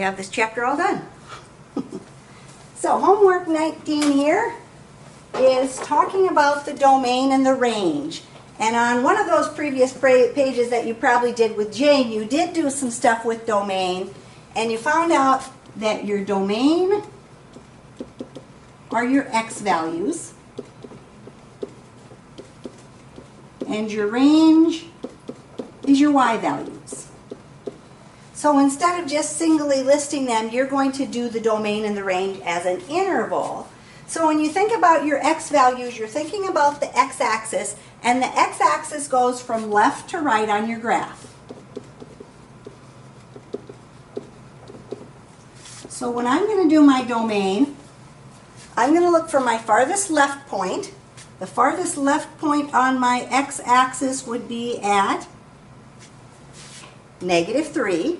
have this chapter all done. So homework 19 here is talking about the domain and the range. And on one of those previous pages that you probably did with Jane, you did do some stuff with domain, and you found out that your domain are your x values, and your range is your y values. So instead of just singly listing them, you're going to do the domain and the range as an interval. So when you think about your x values, you're thinking about the x-axis, and the x-axis goes from left to right on your graph. So when I'm going to do my domain, I'm going to look for my farthest left point. The farthest left point on my x-axis would be at -3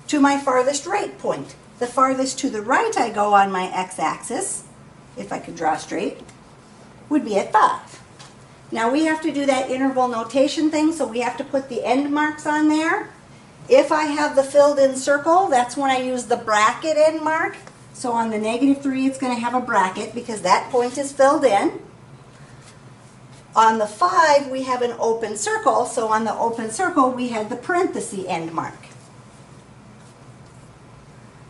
to my farthest right point. The farthest to the right I go on my x-axis, if I could draw straight, would be at 5. Now we have to do that interval notation thing, so we have to put the end marks on there. If I have the filled in circle, that's when I use the bracket end mark. So on the -3 it's going to have a bracket because that point is filled in. On the 5 we have an open circle, so on the open circle we have the parenthesis end mark.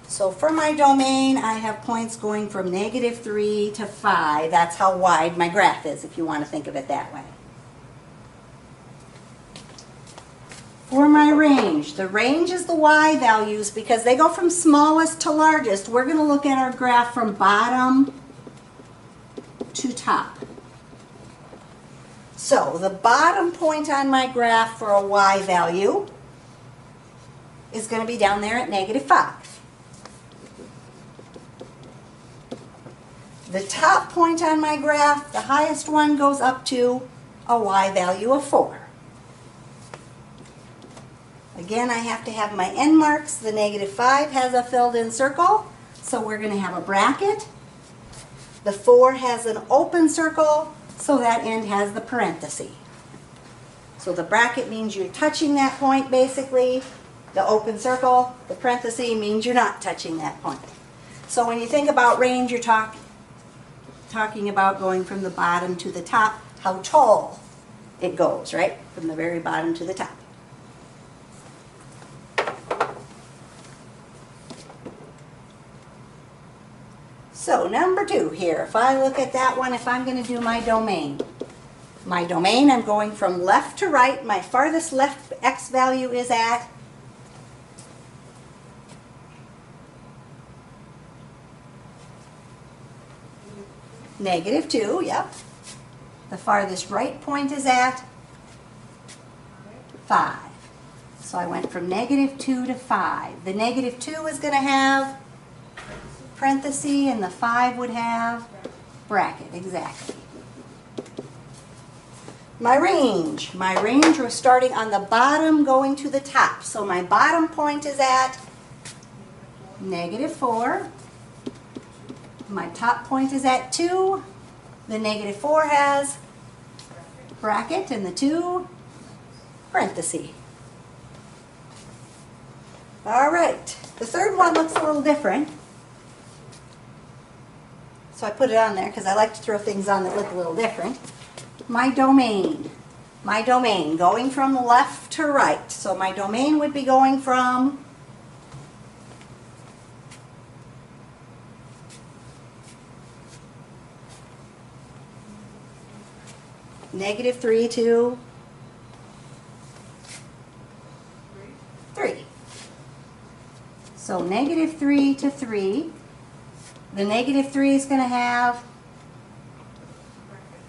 So for my domain I have points going from -3 to 5. That's how wide my graph is, if you want to think of it that way. For my range, the range is the y values because they go from smallest to largest. We're going to look at our graph from bottom to top. So the bottom point on my graph for a y value is going to be down there at -5. The top point on my graph, the highest one, goes up to a y value of 4. Again, I have to have my end marks. The -5 has a filled in circle, so we're going to have a bracket. The 4 has an open circle, so that end has the parenthesis. So the bracket means you're touching that point, basically. The open circle, the parenthesis, means you're not touching that point. So when you think about range, you're talking about going from the bottom to the top, how tall it goes, right? From the very bottom to the top. So number 2 here, if I look at that one, if I'm going to do my domain. My domain, I'm going from left to right. My farthest left x value is at -2, yep. The farthest right point is at 5. So I went from -2 to 5. The -2 is going to have parenthesis, and the 5 would have bracket, exactly. My range was starting on the bottom going to the top. So my bottom point is at -4. My top point is at 2. The -4 has bracket, and the 2 parenthesis. All right, the third one looks a little different. So I put it on there because I like to throw things on that look a little different. My domain going from left to right. So my domain would be going from -3 to 3. So -3 to 3. The -3 is going to have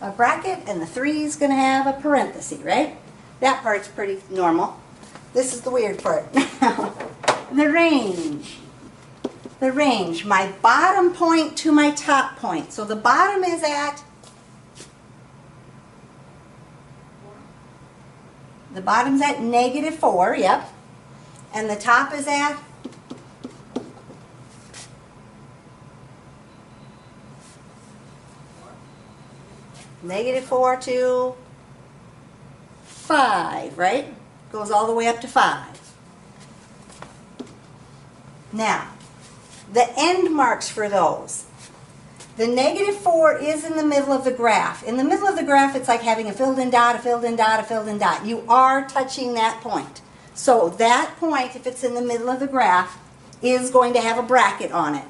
a bracket, and the 3 is going to have a parenthesis, right? That part's pretty normal. This is the weird part. The range. The range. My bottom point to my top point. So the bottom is at the bottom's at -4, yep. And the top is at -4 to 5, right? Goes all the way up to 5. Now, the end marks for those. The -4 is in the middle of the graph. In the middle of the graph, it's like having a filled-in dot, a filled-in dot, a filled-in dot. You are touching that point. So that point, if it's in the middle of the graph, is going to have a bracket on it.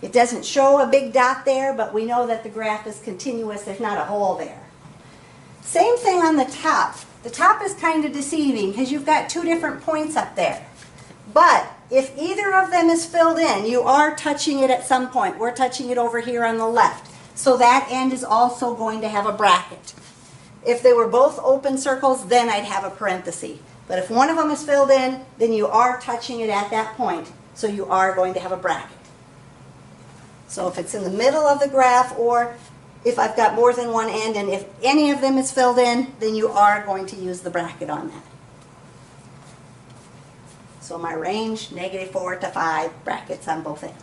It doesn't show a big dot there, but we know that the graph is continuous. There's not a hole there. Same thing on the top. The top is kind of deceiving because you've got two different points up there. But if either of them is filled in, you are touching it at some point. We're touching it over here on the left. So that end is also going to have a bracket. If they were both open circles, then I'd have a parenthesis. But if one of them is filled in, then you are touching it at that point. So you are going to have a bracket. So if it's in the middle of the graph, or if I've got more than one end, and if any of them is filled in, then you are going to use the bracket on that. So my range, -4 to 5, brackets on both ends.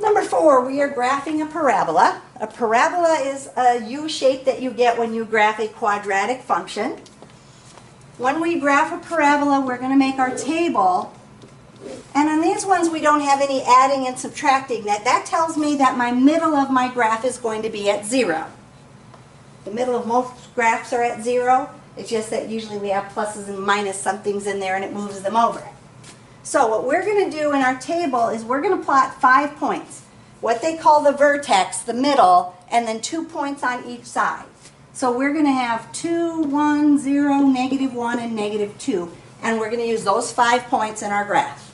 Number 4, we are graphing a parabola. A parabola is a U shape that you get when you graph a quadratic function. When we graph a parabola, we're going to make our table. And on these ones, we don't have any adding and subtracting. That tells me that my middle of my graph is going to be at 0. The middle of most graphs are at 0. It's just that usually we have pluses and minus somethings in there and it moves them over. So what we're going to do in our table is we're going to plot 5 points. What they call the vertex, the middle, and then 2 points on each side. So we're going to have 2, 1, 0, -1, and -2. And we're going to use those 5 points in our graph.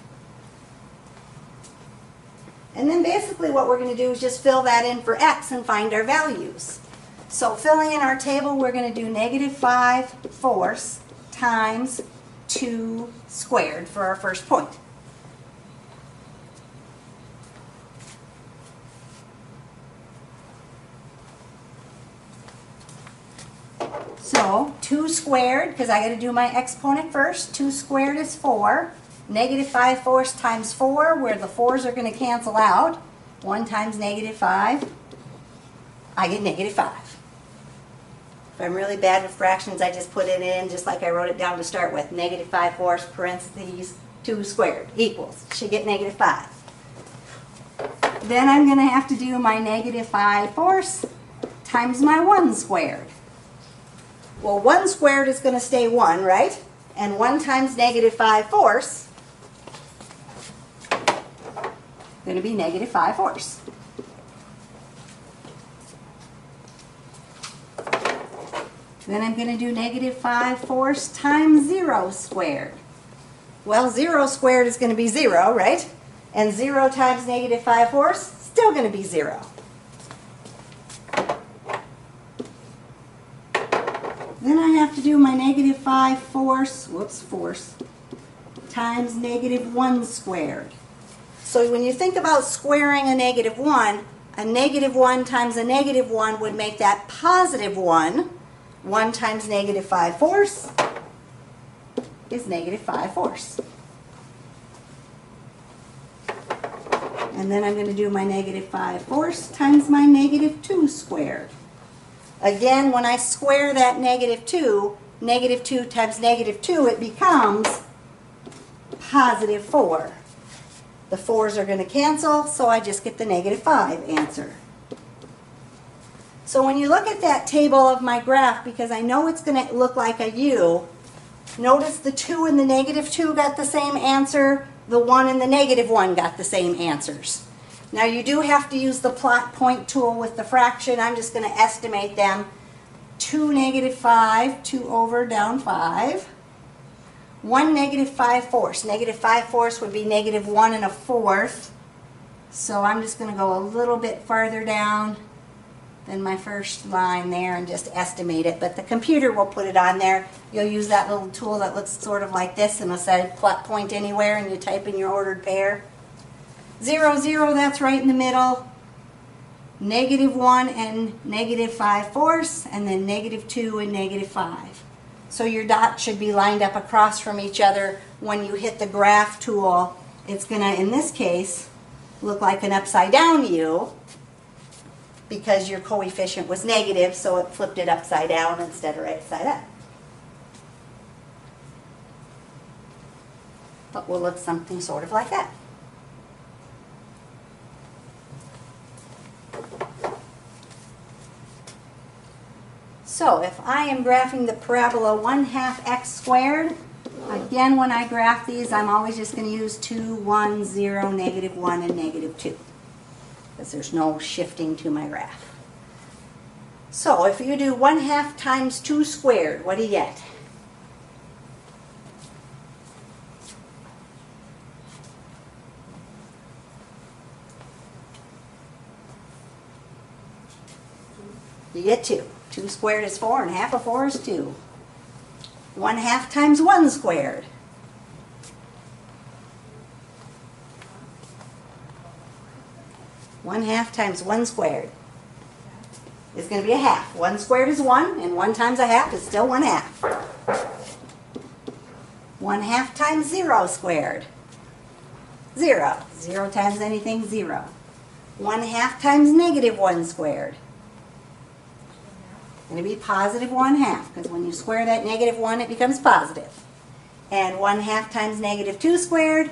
And then basically what we're going to do is just fill that in for x and find our values. So filling in our table, we're going to do -5 fourths times 2 squared for our first point. So 2 squared, because I got to do my exponent first. 2 squared is 4. -5 fourths times 4, where the 4's are going to cancel out. 1 times -5, I get -5. If I'm really bad with fractions, I just put it in just like I wrote it down to start with. -5 fourths, parentheses, 2 squared equals. Should get -5. Then I'm going to have to do my -5 fourths times my 1 squared. Well, 1 squared is going to stay 1, right? And 1 times -5 fourths is going to be -5 fourths. Then I'm going to do -5 fourths times 0 squared. Well, 0 squared is going to be 0, right? And 0 times -5 fourths, still going to be 0. Then I have to do my -5 fourths, fourths, times -1 squared. So when you think about squaring a -1, a -1 times a -1 would make that +1. 1 times -5 fourths is -5 fourths. And then I'm going to do my -5 fourths times my -2 squared. Again, when I square that -2, -2 times -2, it becomes +4. The 4's are going to cancel, so I just get the -5 answer. So when you look at that table of my graph, because I know it's going to look like a U, notice the 2 and the -2 got the same answer, the 1 and the -1 got the same answers. Now you do have to use the plot point tool with the fraction. I'm just going to estimate them. 2 -5, 2 over down 5. 1 -5 fourths. -5 fourths would be -1 and a fourth. So I'm just going to go a little bit farther down than my first line there and just estimate it. But the computer will put it on there. You'll use that little tool that looks sort of like this, and it'll say plot point anywhere, and you type in your ordered pair. 0, 0, that's right in the middle. -1 and -5 fourths, and then -2 and -5. So your dots should be lined up across from each other. When you hit the graph tool, it's going to, in this case, look like an upside down U. because your coefficient was negative, so it flipped it upside down instead of right side up. But we'll look something sort of like that. So if I am graphing the parabola 1/2 x squared, again when I graph these I'm always just going to use 2, 1, 0, -1, and -2. Because there's no shifting to my graph. So if you do 1/2 times 2 squared, what do you get? You get 2. 2 squared is 4, and half of 4 is 2. 1/2 times 1 squared. One half times 1 squared is going to be a half. 1 squared is 1, and 1 times a half is still 1/2. 1/2 times 0 squared. 0. 0 times anything, 0. 1/2 times -1 squared. Going to be positive 1/2, because when you square that -1, it becomes positive. And 1/2 times -2 squared,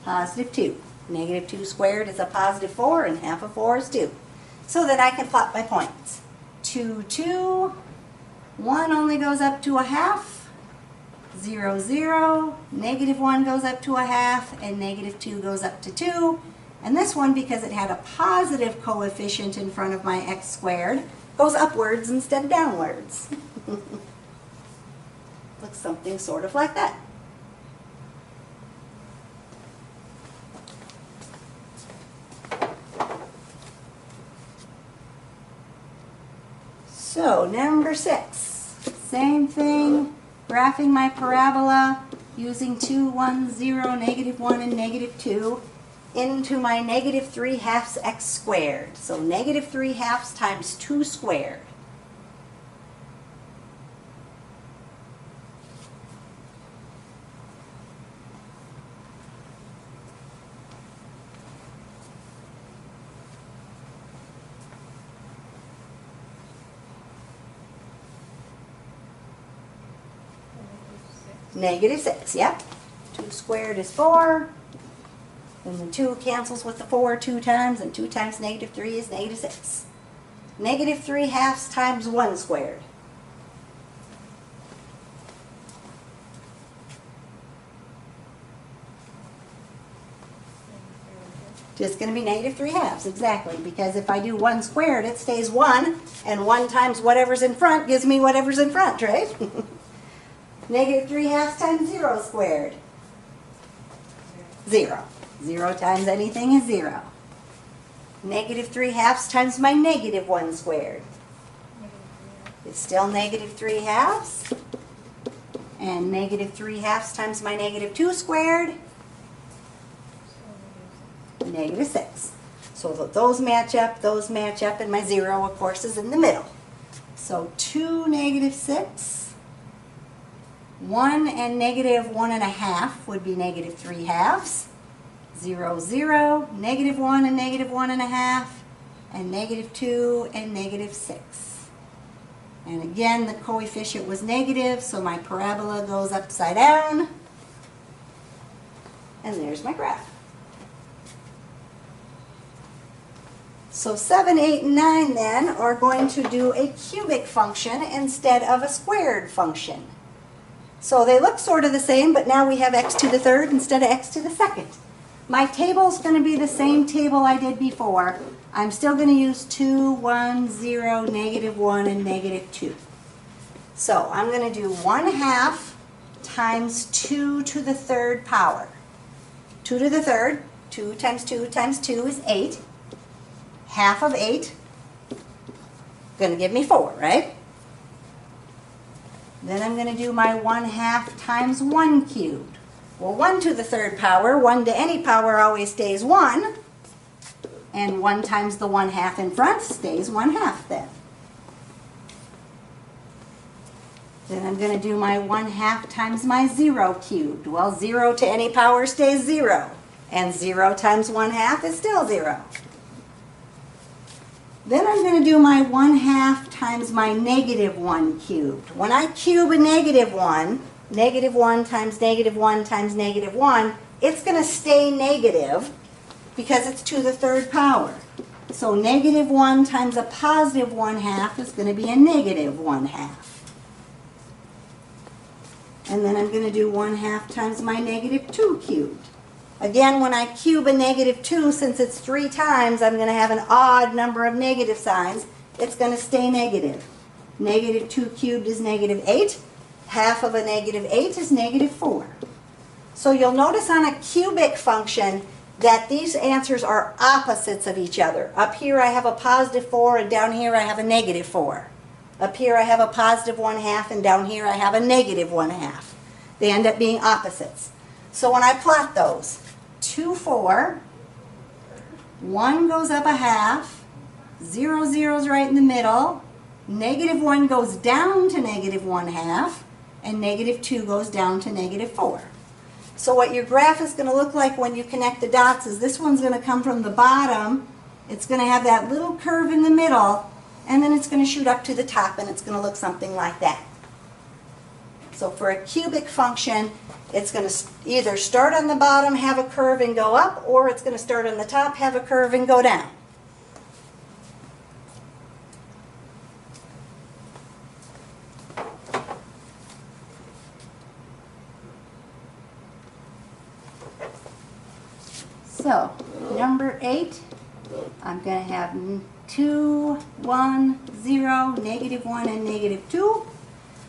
positive 2. -2 squared is a positive 4, and half of 4 is 2. So that I can plot my points. 2, 2, 1 only goes up to a half, 0, 0, -1 goes up to a half, and -2 goes up to 2. And this one, because it had a positive coefficient in front of my x squared, goes upwards instead of downwards. Looks something sort of like that. So, number 6. Same thing, graphing my parabola using 2, 1, 0, -1, and -2 into my -3/2 x squared. So -3/2 times 2 squared. -6, yep. 2 squared is 4. Then the 2 cancels with the 4 2 times, and 2 times -3 is -6. -3/2 times 1 squared. Just going to be -3/2, exactly, because if I do 1 squared, it stays 1, and 1 times whatever's in front gives me whatever's in front, right? -3/2 times 0 squared. 0. 0 times anything is 0. -3/2 times my -1 squared. It's still -3/2. And -3/2 times my -2 squared. -6. So that those match up, and my 0, of course, is in the middle. So 2 -6. 1 and -1.5 would be -3/2. 0, 0, -1 and -1.5, and -2 and -6. And again, the coefficient was negative, so my parabola goes upside down. And there's my graph. So 7, 8, and 9 then are going to do a cubic function instead of a squared function. So they look sort of the same, but now we have x to the third instead of x to the second. My table's going to be the same table I did before. I'm still going to use 2, 1, 0, -1, and -2. So I'm going to do 1/2 times 2 to the third power. 2 to the third, 2 times 2 times 2 is 8. Half of 8, going to give me 4, right? Then I'm going to do my 1/2 times 1 cubed. Well, 1 to the third power, 1 to any power always stays 1. And 1 times the 1/2 in front stays 1/2 then. Then I'm going to do my 1/2 times my 0 cubed. Well, 0 to any power stays 0. And 0 times 1/2 is still 0. Then I'm going to do my 1/2 times my -1 cubed. When I cube a -1, -1 times -1 times -1, it's going to stay negative because it's to the 3rd power. So -1 times a positive 1/2 is going to be a -1/2. And then I'm going to do 1/2 times my -2 cubed. Again, when I cube a -2, since it's 3 times, I'm going to have an odd number of negative signs. It's going to stay negative. -2 cubed is -8. Half of a -8 is -4. So you'll notice on a cubic function that these answers are opposites of each other. Up here I have a +4 and down here I have a -4. Up here I have a +1/2 and down here I have a -1/2. They end up being opposites. So when I plot those, 2, 4, 1 goes up a half, 0, 0 is right in the middle, -1 goes down to -1/2, and -2 goes down to -4. So what your graph is going to look like when you connect the dots is this one's going to come from the bottom, it's going to have that little curve in the middle, and then it's going to shoot up to the top and it's going to look something like that. So for a cubic function, it's going to either start on the bottom, have a curve and go up, or it's going to start on the top, have a curve and go down. So, number 8, I'm going to have 2, 1, 0, -1, and -2.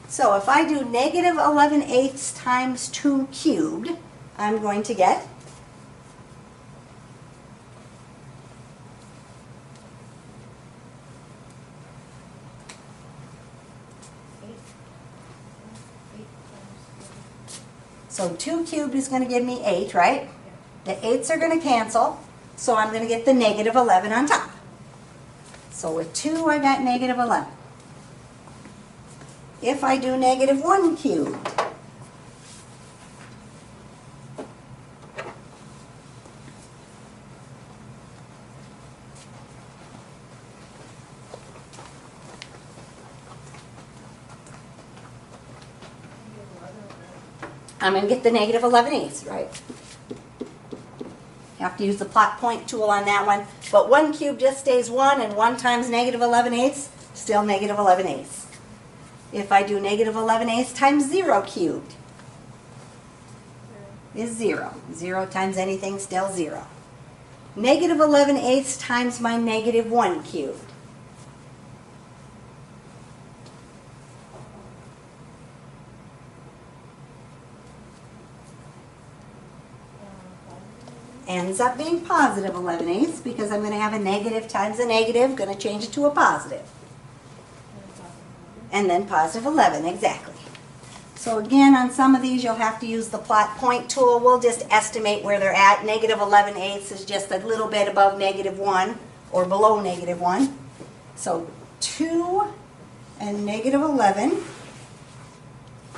So if I do -11/8 times 2 cubed, I'm going to get so 2 cubed is going to give me 8, right? The 8s are going to cancel, so I'm going to get the -11 on top. So with 2, I got -11. If I do -1 cubed, I'm going to get the -11/8, right? You have to use the plot point tool on that one. But 1 cubed just stays 1, and 1 times -11/8, still -11/8. If I do -11/8 times 0 cubed is 0. 0 times anything, still 0. -11/8 times my -1 cubed. Ends up being +11/8 because I'm going to have a negative times a negative, going to change it to a positive. And then +11, exactly. So again, on some of these you'll have to use the plot point tool. We'll just estimate where they're at. -11/8 is just a little bit above -1 or below -1. So 2 and -11.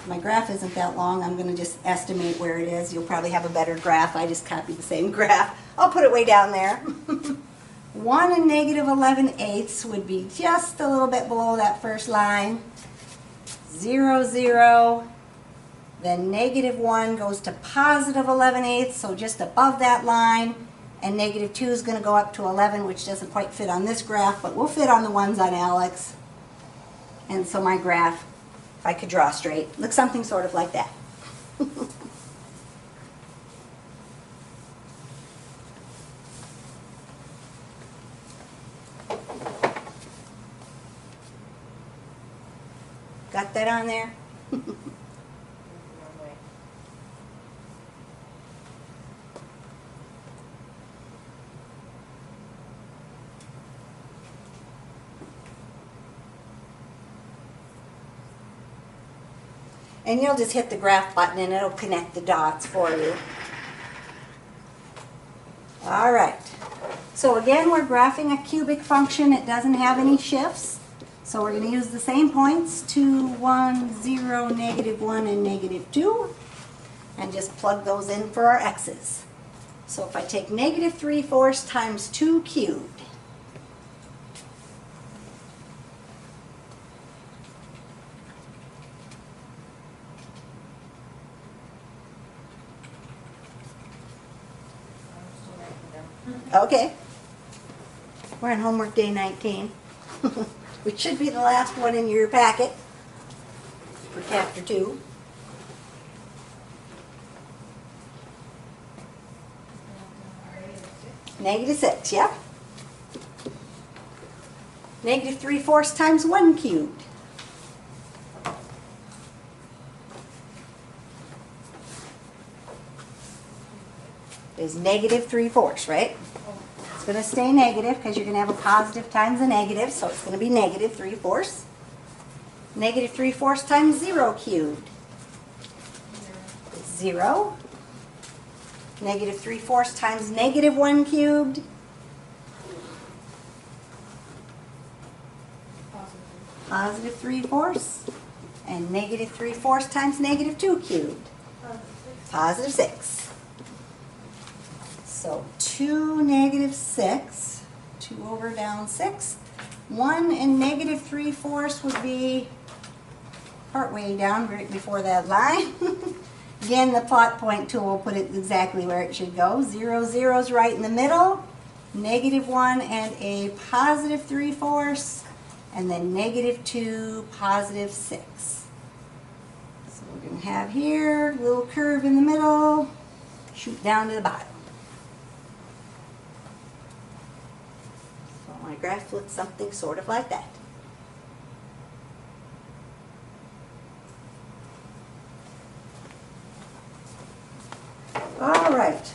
My graph isn't that long. I'm going to just estimate where it is. You'll probably have a better graph. I just copied the same graph. I'll put it way down there. 1 and -11/8 would be just a little bit below that first line. 0, 0. Then -1 goes to +11/8, so just above that line. And -2 is going to go up to 11, which doesn't quite fit on this graph, but will fit on the ones on Alex. And so my graph, if I could draw straight, looks something sort of like that. Got that on there? And you'll just hit the graph button and it'll connect the dots for you. All right. So again, we're graphing a cubic function. It doesn't have any shifts. So we're going to use the same points, 2, 1, 0, -1, and -2, and just plug those in for our x's. So if I take -3/4 times 2 cubed, Okay. We're on homework day 19, which should be the last one in your packet for chapter 2. -6, yep. -3/4 times 1 cubed. Is -3/4, right? It's going to stay negative because you're going to have a positive times a negative, so it's going to be -3/4. -3/4 times 0 cubed is 0. -3/4 times -1 cubed. +3/4. And -3/4 times -2 cubed. +6. So 2 -6, 2 over down 6. 1 and -3/4 would be partway down right before that line. Again, the plot point tool will put it exactly where it should go. 0, 0 is right in the middle. -1 and a +3/4. And then -2, +6. So we're going to have here a little curve in the middle, shoot down to the bottom. So my graph looks something sort of like that. All right.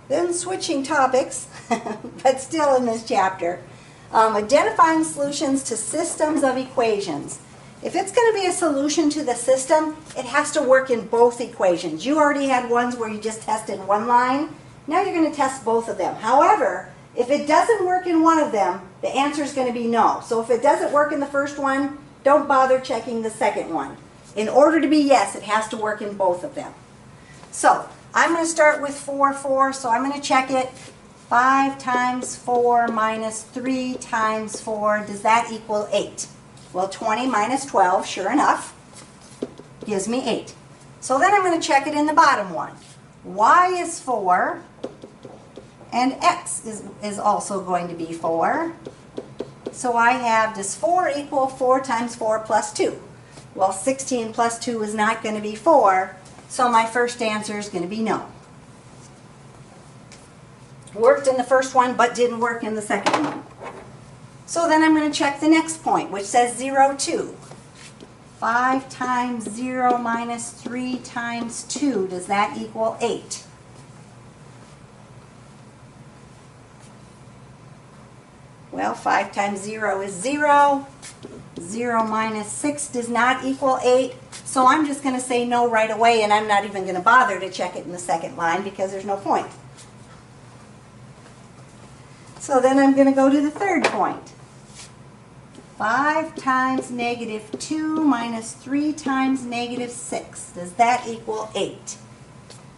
Then switching topics, but still in this chapter. Identifying solutions to systems of equations. If it's going to be a solution to the system, it has to work in both equations. You already had ones where you just tested one line. Now you're going to test both of them. However, if it doesn't work in one of them, the answer is going to be no. So if it doesn't work in the first one, don't bother checking the second one. In order to be yes, it has to work in both of them. So I'm going to start with 4, 4, so I'm going to check it. 5 times 4 minus 3 times 4, does that equal 8? Well, 20 minus 12, sure enough, gives me 8. So then I'm going to check it in the bottom one. Y is 4, and x is also going to be 4. So I have, does 4 equal 4 times 4 plus 2? Well, 16 plus 2 is not going to be 4, so my first answer is going to be no. Worked in the first one, but didn't work in the second one. So then I'm going to check the next point, which says 0, 2. 5 times 0 minus 3 times 2, does that equal 8? Well, 5 times 0 is 0. 0 minus 6 does not equal 8. So I'm just going to say no right away, and I'm not even going to bother to check it in the second line because there's no point. So then I'm going to go to the third point. 5 times -2 minus 3 times -6. Does that equal 8?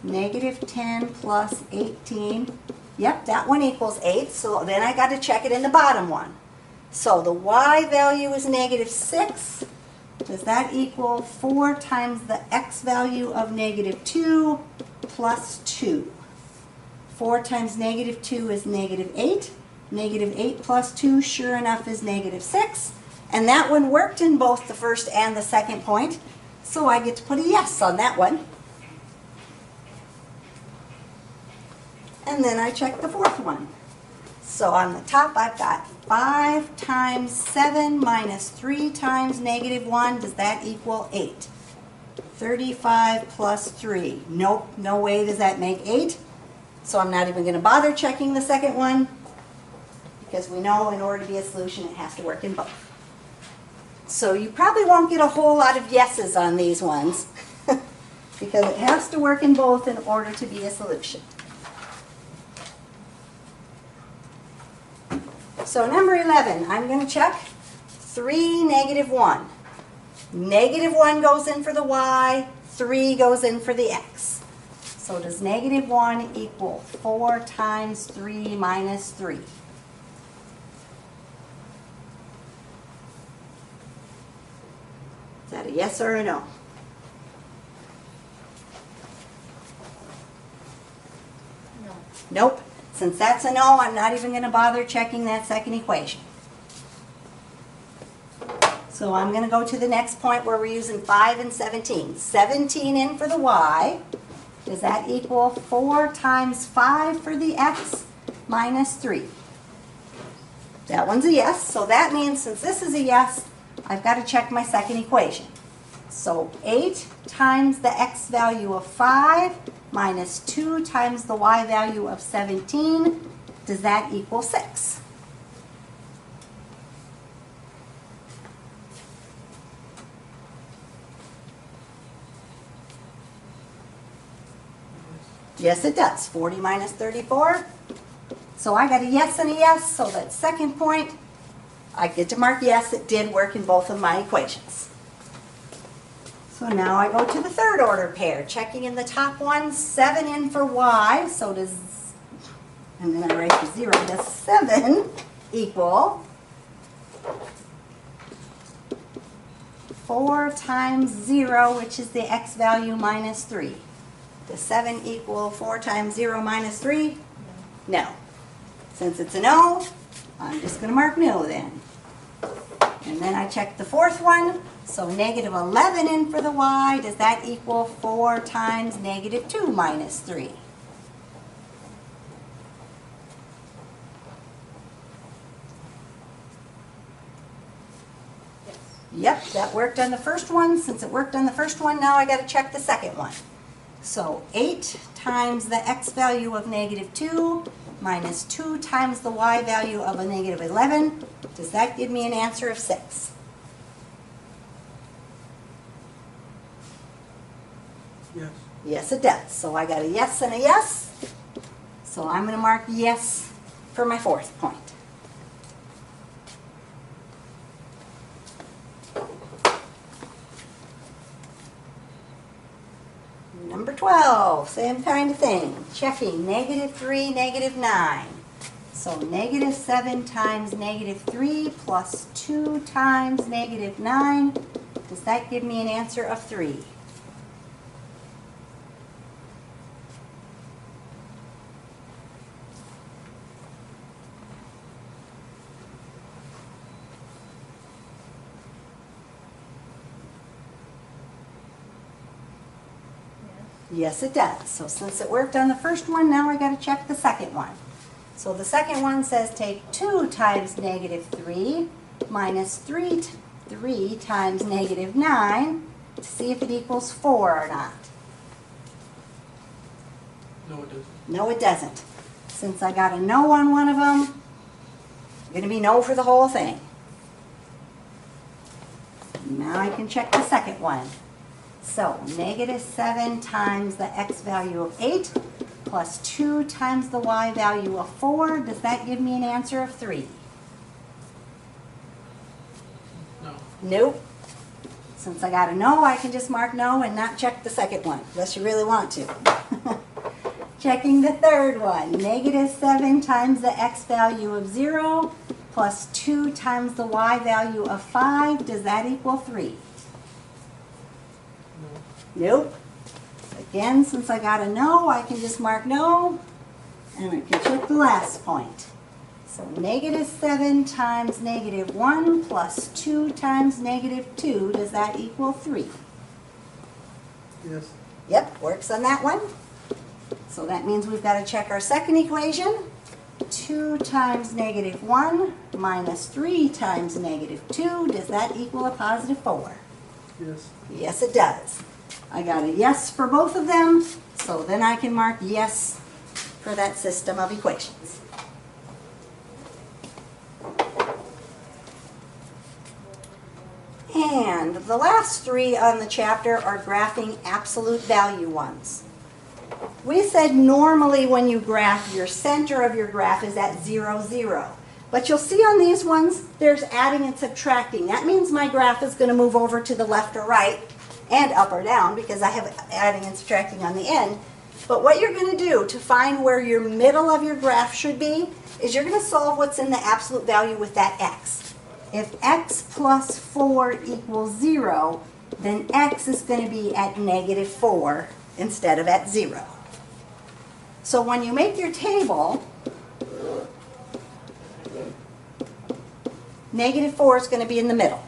-10 plus 18. Yep, that one equals 8. So then I got to check it in the bottom one. So the y value is -6. Does that equal 4 times the x value of -2 plus 2? 4 times -2 is -8. -8 plus 2, sure enough, is -6. And that one worked in both the first and the second point. So I get to put a yes on that one. And then I check the fourth one. So on the top I've got 5 times 7 minus 3 times -1. Does that equal 8? 35 plus 3. Nope, no way does that make 8. So I'm not even going to bother checking the second one, because we know in order to be a solution it has to work in both. So you probably won't get a whole lot of yeses on these ones because it has to work in both in order to be a solution. So number 11, I'm going to check 3, -1. -1 goes in for the y, 3 goes in for the x. So does -1 equal 4 times 3 minus 3? Is that a yes or a no? No. Nope. It's since that's a no, I'm not even going to bother checking that second equation. So I'm going to go to the next point where we're using 5 and 17. 17 in for the y. Does that equal 4 times 5 for the x minus 3? That one's a yes, so that means since this is a yes, I've got to check my second equation. So 8 times the x value of 5 minus 2 times the y value of 17, does that equal 6? Yes, it does. 40 minus 34. So I got a yes and a yes, so that second point, I get to mark yes, it did work in both of my equations. So now I go to the third order pair, checking in the top one, 7 in for y, so does, and then I write the 0, does 7 equal 4 times 0, which is the x value minus 3? Does 7 equal 4 times 0 minus 3? No. Since it's a no, I'm just going to mark no then. And then I check the fourth one. So negative 11 in for the y. Does that equal 4 times negative 2 minus 3? Yep, that worked on the first one. Since it worked on the first one, now I got to check the second one. So 8 times the x value of negative 2 minus 2 times the y value of a negative 11. Does that give me an answer of 6? Yes. Yes, it does. So I got a yes and a yes. So I'm going to mark yes for my fourth point. Number 12, same kind of thing. Checking negative 3, negative 9. So negative 7 times negative 3 plus 2 times negative 9. Does that give me an answer of 3? Yes, it does. So since it worked on the first one, now I got to check the second one. So the second one says take 2 times negative 3 minus 3 times negative 9 to see if it equals 4 or not. No, it doesn't. No, it doesn't. Since I got a no on one of them, it's going to be no for the whole thing. Now I can check the second one. So negative 7 times the x value of 8 plus 2 times the y value of 4. Does that give me an answer of 3? No. Nope. Since I got a no, I can just mark no and not check the second one, unless you really want to. Checking the third one. Negative 7 times the x value of 0 plus 2 times the y value of 5. Does that equal 3? Nope. Again, since I got a no, I can just mark no, and I can check the last point. So negative 7 times negative 1 plus 2 times negative 2, does that equal 3? Yes. Yep, works on that one. So that means we've got to check our second equation. 2 times negative 1 minus 3 times negative 2, does that equal a positive 4? Yes. Yes, it does. I got a yes for both of them, so then I can mark yes for that system of equations. And the last three on the chapter are graphing absolute value ones. We said normally when you graph, your center of your graph is at 0, 0. But you'll see on these ones, there's adding and subtracting. That means my graph is going to move over to the left or right, and up or down, because I have adding and subtracting on the end. But what you're going to do to find where your middle of your graph should be is you're going to solve what's in the absolute value with that x. If x plus 4 equals 0, then x is going to be at negative 4 instead of at 0. So when you make your table, Negative 4 is going to be in the middle.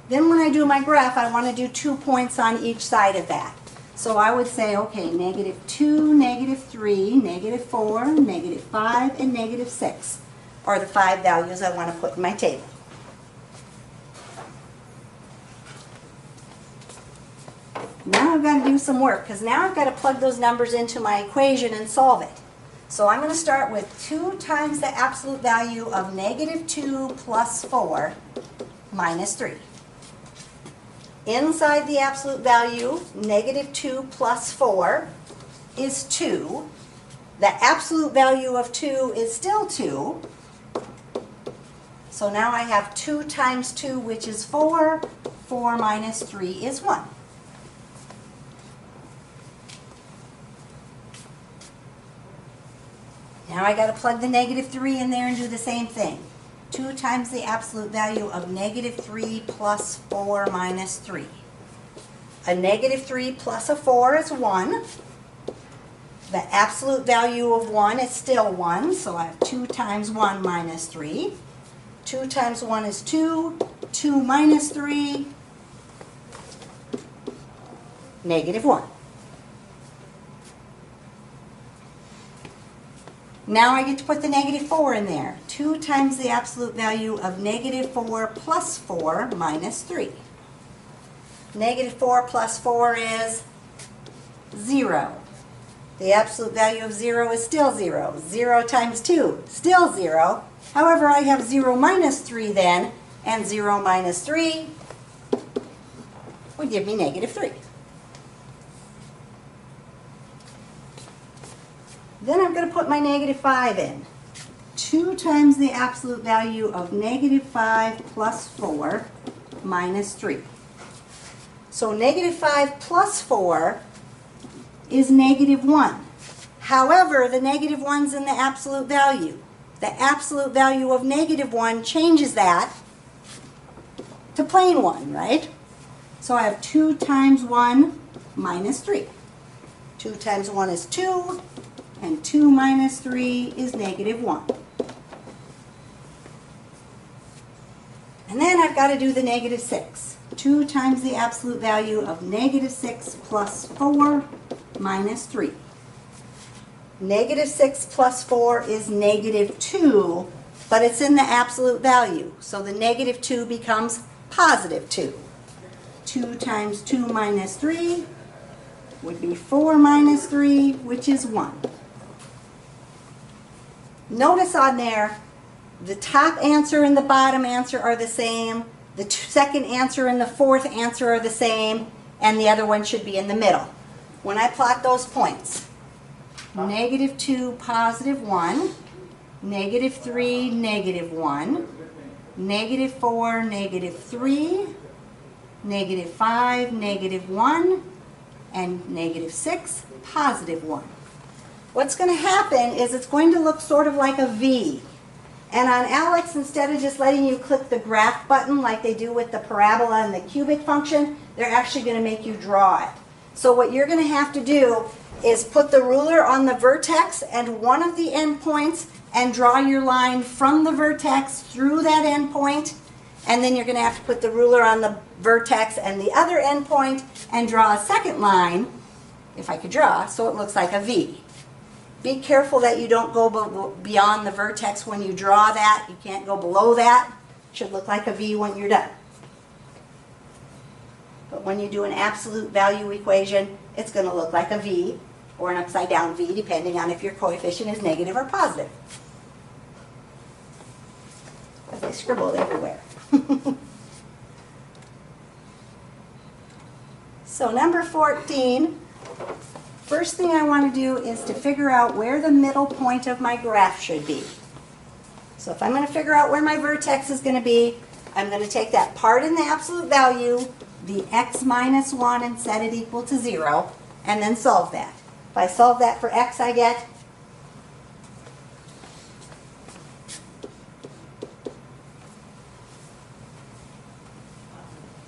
Then when I do my graph, I want to do 2 points on each side of that. So I would say, okay, negative 2, negative 3, negative 4, negative 5, and negative 6 are the 5 values I want to put in my table. Now I've got to do some work, because now I've got to plug those numbers into my equation and solve it. So I'm going to start with 2 times the absolute value of negative 2 plus 4 minus 3. Inside the absolute value, negative 2 plus 4 is 2. The absolute value of 2 is still 2. So now I have 2 times 2, which is 4. 4 minus 3 is 1. Now I got to plug the negative 3 in there and do the same thing. 2 times the absolute value of negative 3 plus 4 minus 3. A negative 3 plus a 4 is 1. The absolute value of 1 is still 1, so I have 2 times 1 minus 3. 2 times 1 is 2. 2 minus 3, negative 1. Now I get to put the negative 4 in there. 2 times the absolute value of negative 4 plus 4 minus 3. Negative 4 plus 4 is 0. The absolute value of 0 is still 0. 0 times 2, still 0. However, I have 0 minus 3 then, and 0 minus 3 would give me negative 3. Then I'm going to put my negative 5 in. 2 times the absolute value of negative 5 plus 4 minus 3. So negative 5 plus 4 is negative 1. However, the negative 1's in the absolute value. The absolute value of negative 1 changes that to plain 1, right? So I have 2 times 1 minus 3. 2 times 1 is 2. And 2 minus 3 is negative 1. And then I've got to do the negative 6. 2 times the absolute value of negative 6 plus 4 minus 3. Negative 6 plus 4 is negative 2, but it's in the absolute value. So the negative 2 becomes positive 2. 2 times 2 minus 3 would be 4 minus 3, which is 1. Notice on there, the top answer and the bottom answer are the same. The second answer and the fourth answer are the same. And the other one should be in the middle. When I plot those points, negative 2, positive 1. Negative 3, negative 1. Negative 4, negative 3. Negative 5, negative 1. And negative 6, positive 1. What's going to happen is it's going to look sort of like a V. And on Alex, instead of just letting you click the graph button like they do with the parabola and the cubic function, they're actually going to make you draw it. So what you're going to have to do is put the ruler on the vertex and one of the endpoints and draw your line from the vertex through that endpoint. And then you're going to have to put the ruler on the vertex and the other endpoint and draw a second line, if I could draw, so it looks like a V. Be careful that you don't go beyond the vertex when you draw that. You can't go below that. It should look like a V when you're done. But when you do an absolute value equation, it's going to look like a V or an upside down V, depending on if your coefficient is negative or positive. Because I scribbled everywhere. So number 14. First thing I want to do is to figure out where the middle point of my graph should be. So if I'm going to figure out where my vertex is going to be, I'm going to take that part in the absolute value, the x minus 1, and set it equal to 0, and then solve that. If I solve that for x, I get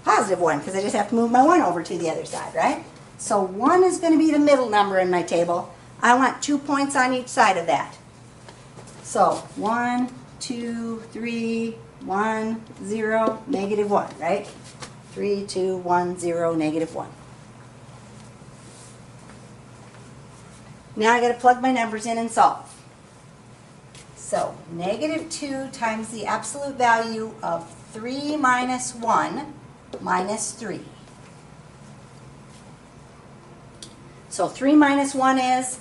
positive 1, because I just have to move my 1 over to the other side, right? So 1 is going to be the middle number in my table. I want 2 points on each side of that. So 1, 2, 3, 1, 0, negative 1, right? 3, 2, 1, 0, negative 1. Now I got to plug my numbers in and solve. So negative 2 times the absolute value of 3 minus 1 minus 3. So 3 minus 1 is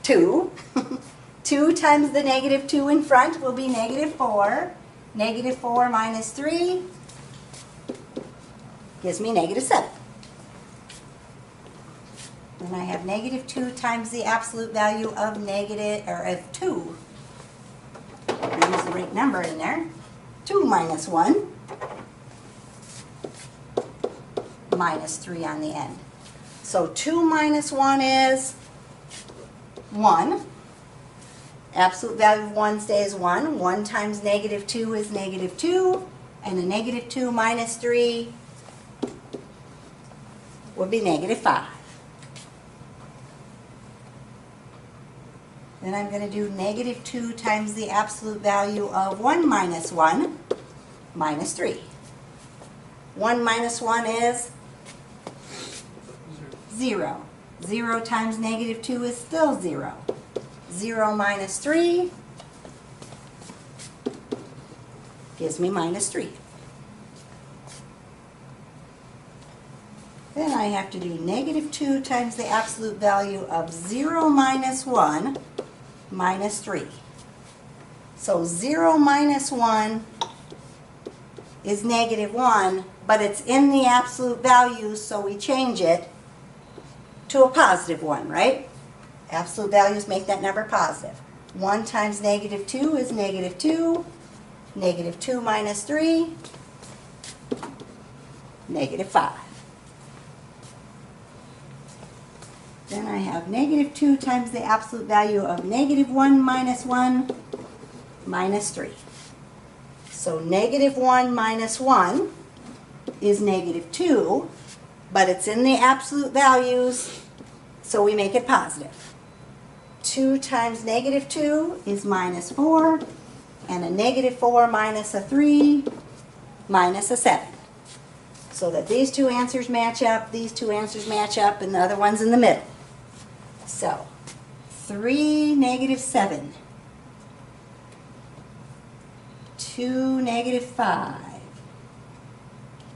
2. 2 times the negative 2 in front will be negative 4. Negative 4 minus 3 gives me negative 7. And I have negative 2 times the absolute value of of 2. Use the right number in there. 2 minus 1 minus 3 on the end. So 2 minus 1 is 1. Absolute value of 1 stays 1. 1 times negative 2 is negative 2. And a negative 2 minus 3 would be negative 5. Then I'm going to do negative 2 times the absolute value of 1 minus 1 minus 3. 1 minus 1 is 0. 0 times negative 2 is still 0. 0 minus 3 gives me minus 3. Then I have to do negative 2 times the absolute value of 0 minus 1 minus 3. So 0 minus 1 is negative 1, but it's in the absolute value, so we change it to a positive 1, right? Absolute values make that number positive. 1 times negative 2 is negative 2. Negative 2 minus 3, negative 5. Then I have negative 2 times the absolute value of negative 1 minus 1 minus 3. So negative 1 minus 1 is negative 2, but it's in the absolute values, so we make it positive. 2 times negative 2 is minus 4, and a negative 4 minus a 3 minus a 7. So that these two answers match up, these two answers match up, and the other one's in the middle. So 3, negative 7. 2, negative 5.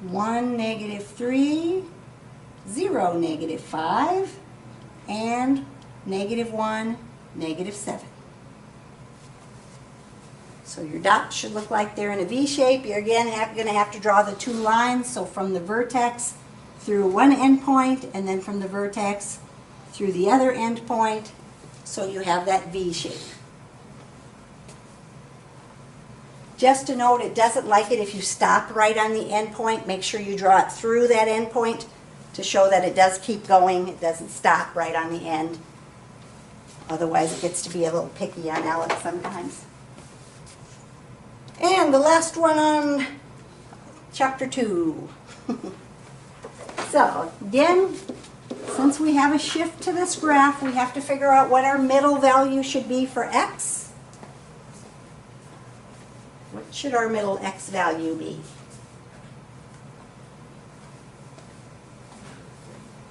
1, negative 3. 0, negative 5. And negative 1, negative 7. So your dots should look like they're in a V shape. You're again going to have to draw the two lines. So from the vertex through one endpoint, and then from the vertex through the other endpoint, so you have that V shape. Just to note, it doesn't like it if you stop right on the endpoint. Make sure you draw it through that endpoint to show that it does keep going. It doesn't stop right on the end. Otherwise, it gets to be a little picky on Alex sometimes. And the last one on chapter 2. So, again, since we have a shift to this graph, we have to figure out what our middle value should be for x. What should our middle x value be?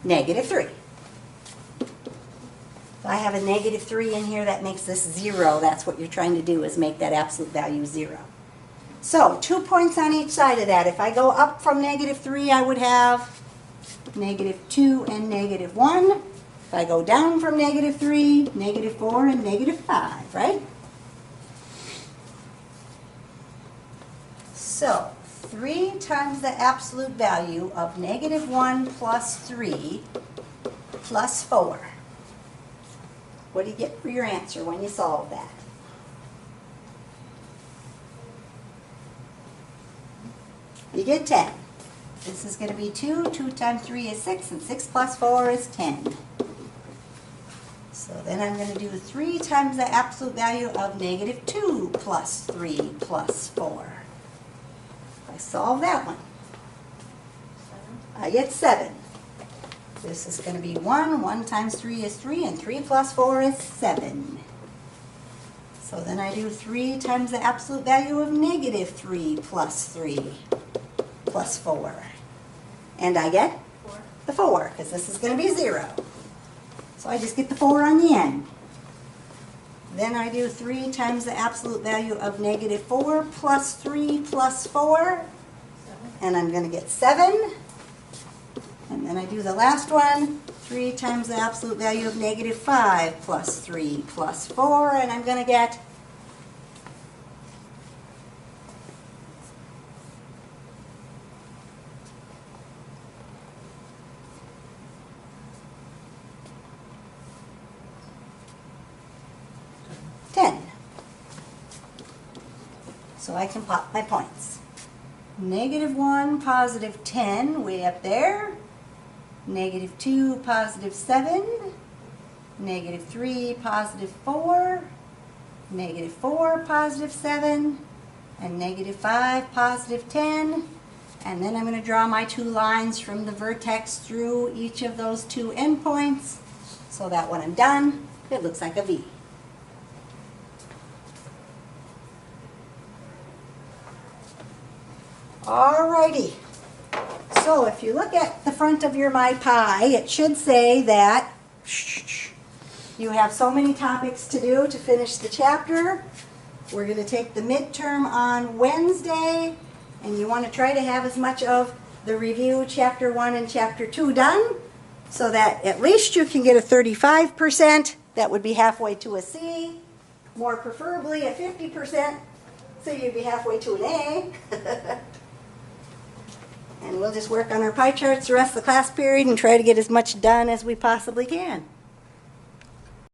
Negative 3. If I have a negative 3 in here, that makes this 0. That's what you're trying to do, is make that absolute value 0. So 2 points on each side of that. If I go up from negative 3, I would have negative 2 and negative 1. If I go down from negative 3, negative 4 and negative 5, right? So 3 times the absolute value of negative 1 plus 3 plus 4. What do you get for your answer when you solve that? You get 10. This is going to be 2. 2 times 3 is 6, and 6 plus 4 is 10. So then I'm going to do 3 times the absolute value of negative 2 plus 3 plus 4. If I solve that one, I get 7. This is going to be 1. 1 times 3 is 3, and 3 plus 4 is 7. So then I do 3 times the absolute value of negative 3 plus 3 plus 4. And I get 4. the 4, because this is going to be 0. So I just get the 4 on the end. Then I do 3 times the absolute value of negative 4 plus 3 plus 4. 7. And I'm going to get 7. And then I do the last one, 3 times the absolute value of negative 5 plus 3 plus 4, and I'm going to get 10. So I can pop my points. Negative 1, positive 10, way up there. Negative 2, positive 7. Negative 3, positive 4. Negative 4, positive 7. And negative 5, positive 10. And then I'm going to draw my 2 lines from the vertex through each of those 2 endpoints, so that when I'm done, it looks like a V. Alrighty. So if you look at the front of your My Pi, it should say that you have so many topics to do to finish the chapter. We're going to take the midterm on Wednesday, and you want to try to have as much of the review chapter 1 and chapter 2 done, so that at least you can get a 35%. That would be halfway to a C. More preferably a 50%, so you'd be halfway to an A. And we'll just work on our pie charts the rest of the class period and try to get as much done as we possibly can.